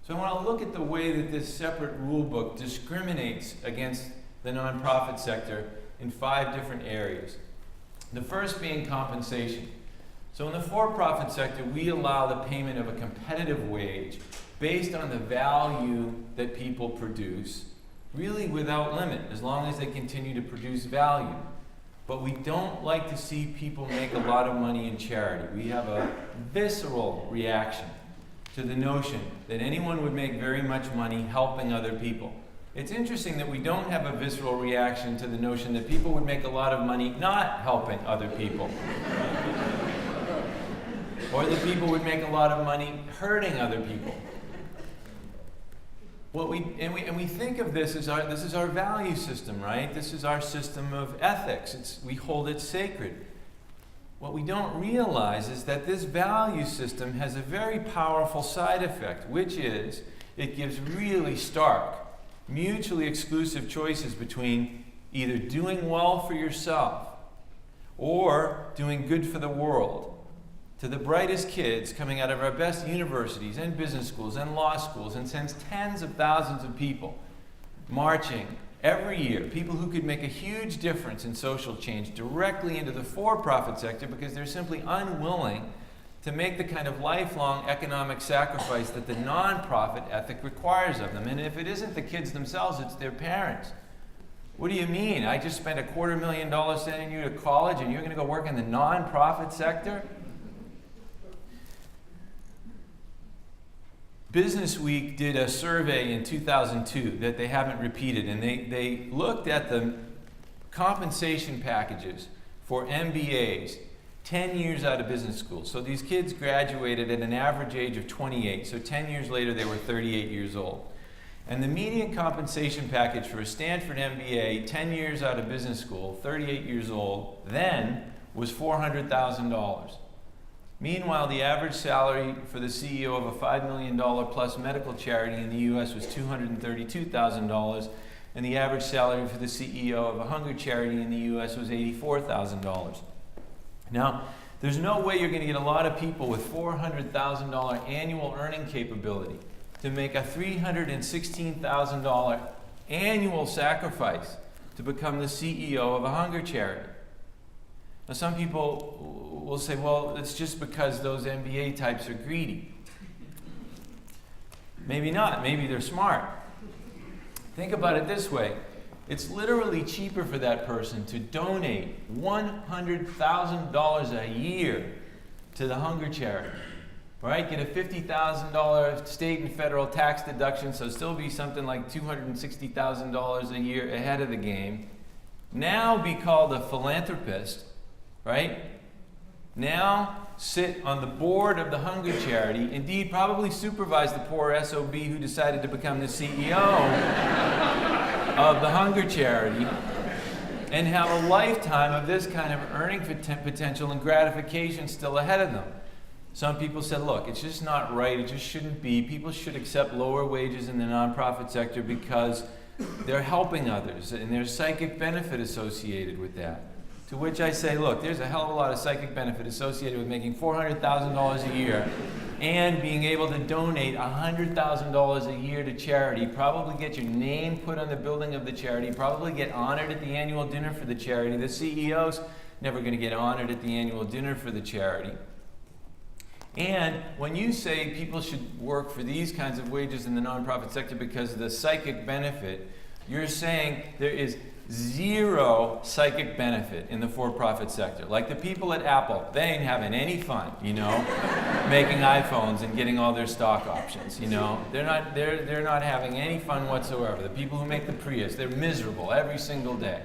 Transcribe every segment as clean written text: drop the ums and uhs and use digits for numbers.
So I want to look at the way that this separate rule book discriminates against the nonprofit sector in 5 different areas. The first being compensation. So in the for-profit sector, we allow the payment of a competitive wage based on the value that people produce, really without limit, as long as they continue to produce value. But we don't like to see people make a lot of money in charity. We have a visceral reaction to the notion that anyone would make very much money helping other people. It's interesting that we don't have a visceral reaction to the notion that people would make a lot of money not helping other people. Or that people would make a lot of money hurting other people. We think of this as our value system, right? This is our system of ethics. We hold it sacred. What we don't realize is that this value system has a very powerful side effect, which is it gives really stark, mutually exclusive choices between either doing well for yourself or doing good for the world. To the brightest kids coming out of our best universities and business schools and law schools, and sends tens of thousands of people marching every year, people who could make a huge difference in social change, directly into the for-profit sector because they're simply unwilling to make the kind of lifelong economic sacrifice that the nonprofit ethic requires of them. And if it isn't the kids themselves, it's their parents. What do you mean? I just spent $250,000 sending you to college and you're going to go work in the nonprofit sector? Business Week did a survey in 2002 that they haven't repeated, and they looked at the compensation packages for MBAs 10 years out of business school. So these kids graduated at an average age of 28, so 10 years later they were 38 years old. And the median compensation package for a Stanford MBA 10 years out of business school, 38 years old, then was $400,000. Meanwhile, the average salary for the CEO of a $5 million plus medical charity in the US was $232,000, and the average salary for the CEO of a hunger charity in the US was $84,000. Now, there's no way you're going to get a lot of people with $400,000 annual earning capability to make a $316,000 annual sacrifice to become the CEO of a hunger charity. Now, some people will say, well, it's just because those MBA types are greedy. Maybe not. Maybe they're smart. Think about it this way. It's literally cheaper for that person to donate $100,000 a year to the hunger charity, right? Get a $50,000 state and federal tax deduction, so still be something like $260,000 a year ahead of the game. Now be called a philanthropist, right? Now sit on the board of the hunger charity, indeed probably supervise the poor SOB who decided to become the CEO of the hunger charity, and have a lifetime of this kind of earning potential and gratification still ahead of them. Some people said, look, it's just not right, it just shouldn't be. People should accept lower wages in the nonprofit sector because they're helping others and there's psychic benefit associated with that. To which I say, look, there's a hell of a lot of psychic benefit associated with making $400,000 a year and being able to donate $100,000 a year to charity, probably get your name put on the building of the charity, probably get honored at the annual dinner for the charity. The CEO's never going to get honored at the annual dinner for the charity. And when you say people should work for these kinds of wages in the nonprofit sector because of the psychic benefit, you're saying there is zero psychic benefit in the for-profit sector. Like the people at Apple, they ain't having any fun, making iPhones and getting all their stock options, They're not having any fun whatsoever. The people who make the Prius, they're miserable every single day.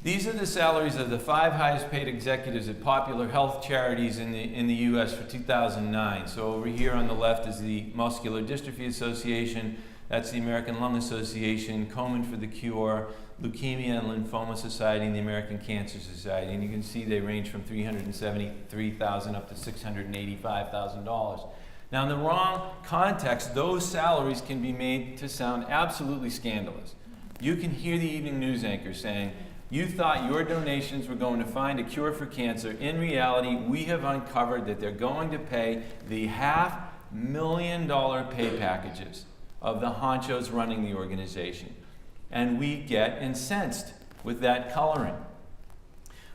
These are the salaries of the 5 highest paid executives at popular health charities in the US for 2009. So over here on the left is the Muscular Dystrophy Association. That's the American Lung Association, Komen for the Cure, Leukemia and Lymphoma Society, and the American Cancer Society. And you can see they range from $373,000 up to $685,000. Now, in the wrong context, those salaries can be made to sound absolutely scandalous. You can hear the evening news anchor saying, you thought your donations were going to find a cure for cancer. In reality, we have uncovered that they're going to pay the half million pay packages of the honchos running the organization. And we get incensed with that coloring.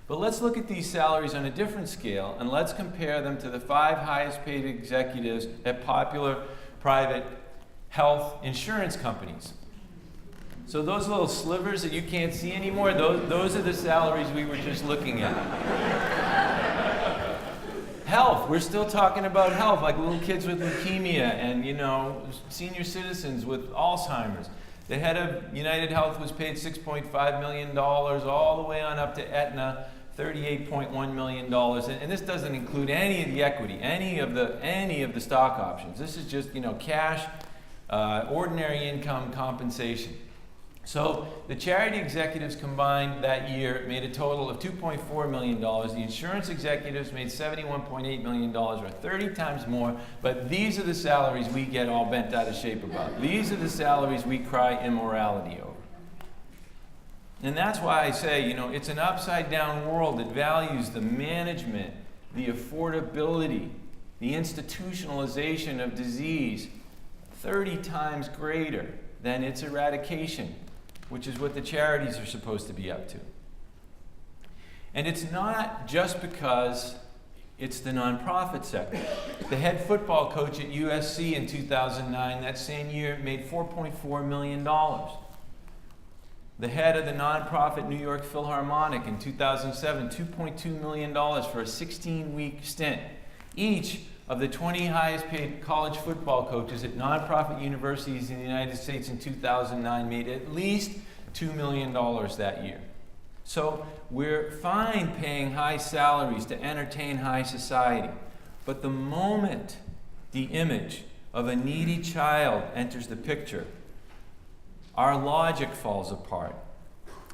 But let's look at these salaries on a different scale, and let's compare them to the 5 highest paid executives at popular private health insurance companies. So those little slivers that you can't see anymore, those are the salaries we were just looking at. Health, we're still talking about health, like little kids with leukemia and, senior citizens with Alzheimer's. The head of United Health was paid $6.5 million, all the way on up to Aetna, $38.1 million. And this doesn't include any of the equity, any of the stock options. This is just, cash, ordinary income compensation. So the charity executives combined that year made a total of $2.4 million. The insurance executives made $71.8 million, or 30 times more. But these are the salaries we get all bent out of shape about. These are the salaries we cry immorality over. And that's why I say, it's an upside down world that values the management, the affordability, the institutionalization of disease 30 times greater than its eradication, which is what the charities are supposed to be up to. And it's not just because it's the nonprofit sector. The head football coach at USC in 2009, that same year, made $4.4 million. The head of the nonprofit New York Philharmonic in 2007, $2.2 million for a 16-week stint. Each of the 20 highest paid college football coaches at nonprofit universities in the United States in 2009 made at least $2 million that year. So we're fine paying high salaries to entertain high society. But the moment the image of a needy child enters the picture, our logic falls apart.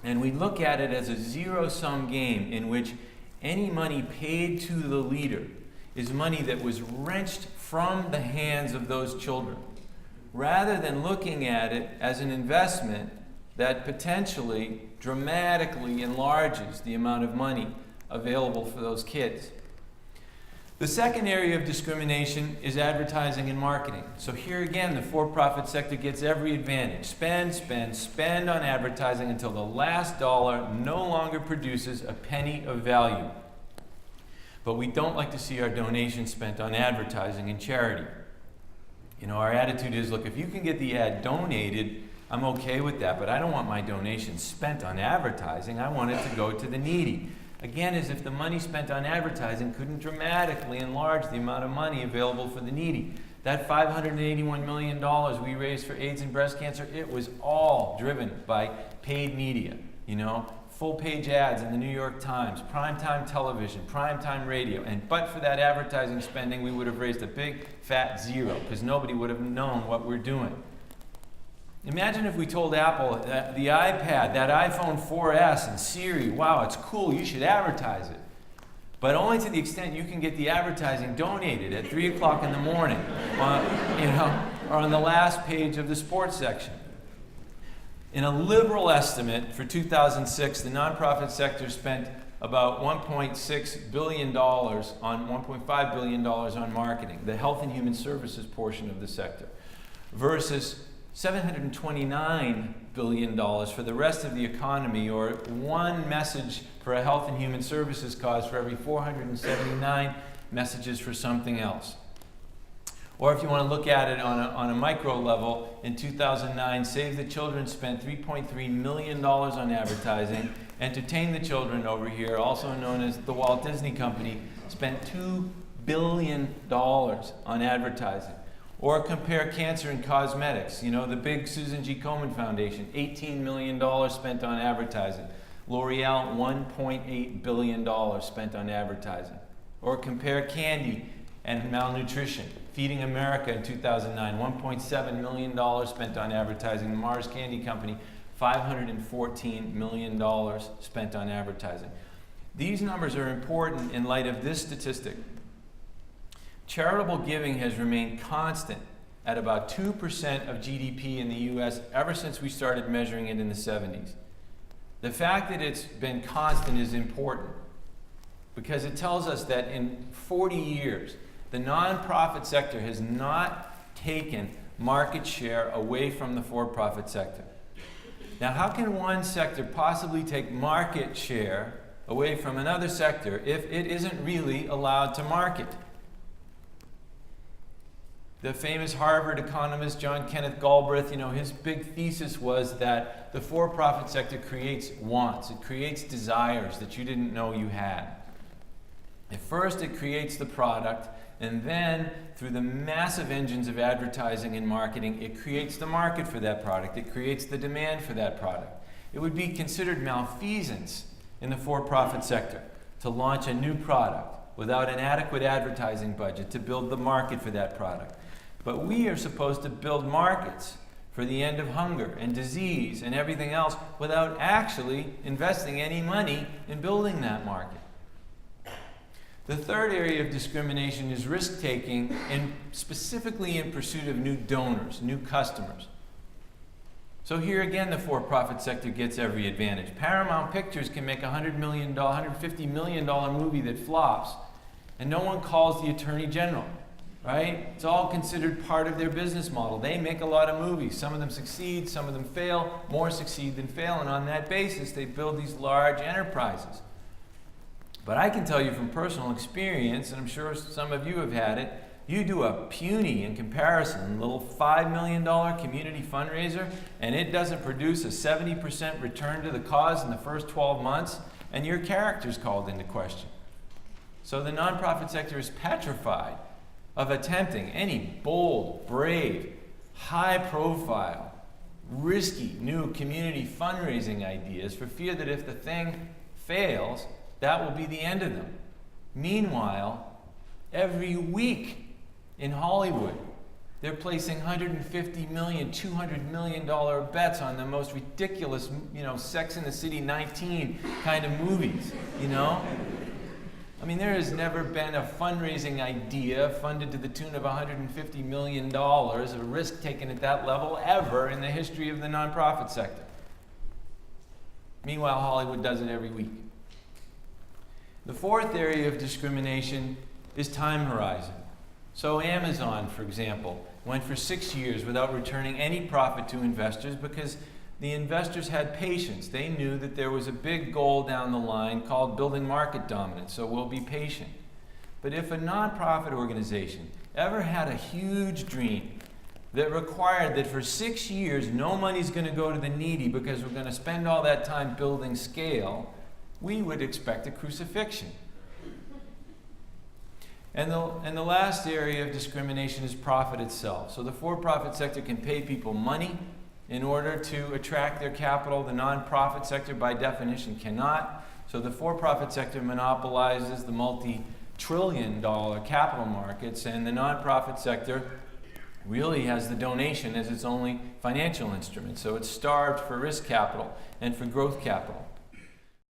And we look at it as a zero-sum game in which any money paid to the leader is money that was wrenched from the hands of those children, rather than looking at it as an investment that potentially dramatically enlarges the amount of money available for those kids. The second area of discrimination is advertising and marketing. So here again, the for-profit sector gets every advantage. Spend, spend, spend on advertising until the last dollar no longer produces a penny of value. But we don't like to see our donations spent on advertising and charity. Our attitude is, look, if you can get the ad donated, I'm okay with that, but I don't want my donations spent on advertising. I want it to go to the needy. Again, as if the money spent on advertising couldn't dramatically enlarge the amount of money available for the needy. That $581 million we raised for AIDS and breast cancer, it was all driven by paid media. Full-page ads in the New York Times, primetime television, primetime radio. But for that advertising spending, we would have raised a big, fat zero, because nobody would have known what we're doing. Imagine if we told Apple that the iPad, that iPhone 4S and Siri, wow, it's cool, you should advertise it. But only to the extent you can get the advertising donated at 3 o'clock in the morning, or on the last page of the sports section. In a liberal estimate for 2006, the nonprofit sector spent about $1.6 billion on $1.5 billion on marketing, the health and human services portion of the sector, versus $729 billion for the rest of the economy, or one message for a health and human services cause for every 479 messages for something else. Or if you want to look at it on a micro level, in 2009, Save the Children spent $3.3 million on advertising. Entertain the Children over here, also known as the Walt Disney Company, spent $2 billion on advertising. Or compare cancer and cosmetics. The big Susan G. Komen Foundation, $18 million spent on advertising. L'Oreal, $1.8 billion spent on advertising. Or compare candy and malnutrition. Feeding America in 2009, $1.7 million spent on advertising. The Mars Candy Company, $514 million spent on advertising. These numbers are important in light of this statistic. Charitable giving has remained constant at about 2% of GDP in the U.S. ever since we started measuring it in the 70s. The fact that it's been constant is important because it tells us that in 40 years, The nonprofit sector has not taken market share away from the for-profit sector. Now, how can one sector possibly take market share away from another sector if it isn't really allowed to market? The famous Harvard economist John Kenneth Galbraith, his big thesis was that the for-profit sector creates wants, it creates desires that you didn't know you had. At first, it creates the product, and then through the massive engines of advertising and marketing, it creates the market for that product. It creates the demand for that product. It would be considered malfeasance in the for-profit sector to launch a new product without an adequate advertising budget to build the market for that product. But we are supposed to build markets for the end of hunger and disease and everything else without actually investing any money in building that market. The third area of discrimination is risk-taking, and specifically in pursuit of new donors, new customers. So here again, the for-profit sector gets every advantage. Paramount Pictures can make a $150 million movie that flops, and no one calls the Attorney General, right? It's all considered part of their business model. They make a lot of movies. Some of them succeed, some of them fail, more succeed than fail, and on that basis, they build these large enterprises. But I can tell you from personal experience, and I'm sure some of you have had it, you do a puny, in comparison, little $5 million community fundraiser, and it doesn't produce a 70% return to the cause in the first 12 months, and your character's called into question. So the nonprofit sector is petrified of attempting any bold, brave, high-profile, risky new community fundraising ideas for fear that if the thing fails, that will be the end of them. Meanwhile, every week in Hollywood, they're placing $150 million, $200 million bets on the most ridiculous, Sex and the City 19 kind of movies, I mean, there has never been a fundraising idea funded to the tune of $150 million, a risk taken at that level ever in the history of the nonprofit sector. Meanwhile, Hollywood does it every week. The fourth area of discrimination is time horizon. So Amazon, for example, went for 6 years without returning any profit to investors because the investors had patience. They knew that there was a big goal down the line called building market dominance, so we'll be patient. But if a nonprofit organization ever had a huge dream that required that for 6 years no money's going to go to the needy because we're going to spend all that time building scale, we would expect a crucifixion. And the last area of discrimination is profit itself. So the for-profit sector can pay people money in order to attract their capital. The nonprofit sector, by definition, cannot. So the for-profit sector monopolizes the multi-trillion-dollar capital markets, and the nonprofit sector really has the donation as its only financial instrument. So it's starved for risk capital and for growth capital.